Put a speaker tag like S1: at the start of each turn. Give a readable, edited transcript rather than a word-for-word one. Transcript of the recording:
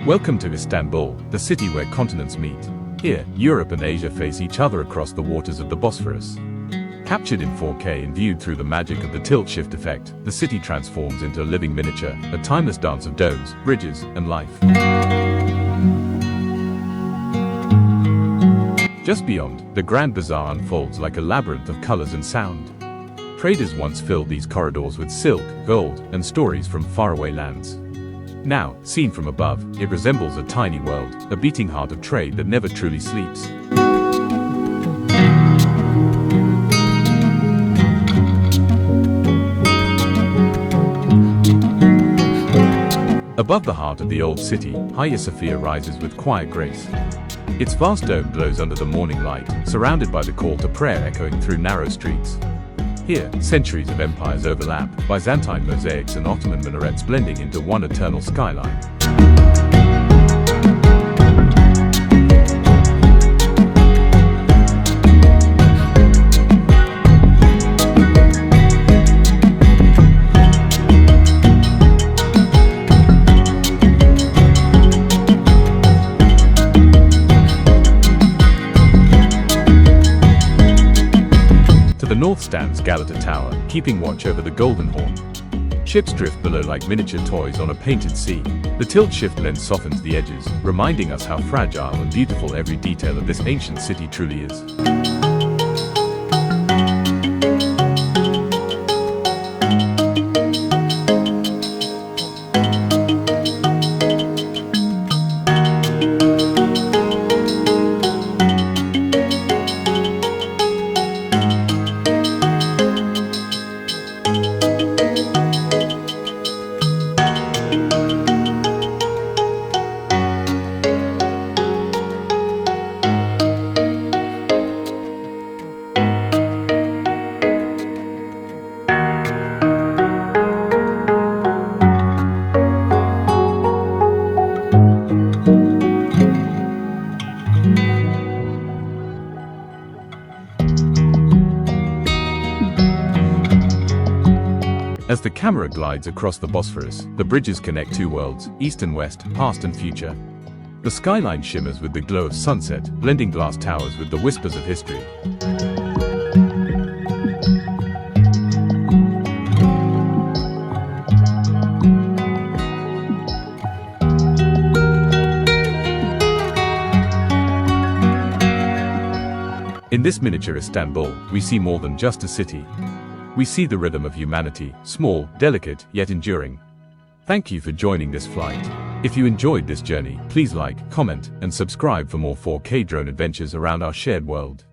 S1: Welcome to Istanbul, the city where continents meet. Here, Europe and Asia face each other across the waters of the Bosphorus. Captured in 4K and viewed through the magic of the tilt-shift effect, the city transforms into a living miniature, a timeless dance of domes, bridges, and life. Just beyond, the Grand Bazaar unfolds like a labyrinth of colors and sound. Traders once filled these corridors with silk, gold, and stories from faraway lands. Now, seen from above, it resembles a tiny world, a beating heart of trade that never truly sleeps. Above the heart of the old city, Hagia Sophia rises with quiet grace. Its vast dome glows under the morning light, surrounded by the call to prayer echoing through narrow streets. Here, centuries of empires overlap, Byzantine mosaics and Ottoman minarets blending into one eternal skyline. To the north stands Galata Tower, keeping watch over the Golden Horn. Ships drift below like miniature toys on a painted sea. The tilt-shift lens softens the edges, reminding us how fragile and beautiful every detail of this ancient city truly is. As the camera glides across the Bosphorus, the bridges connect two worlds, east and west, past and future. The skyline shimmers with the glow of sunset, blending glass towers with the whispers of history. In this miniature Istanbul, we see more than just a city. We see the rhythm of humanity, small, delicate, yet enduring. Thank you for joining this flight. If you enjoyed this journey, please like, comment, and subscribe for more 4K drone adventures around our shared world.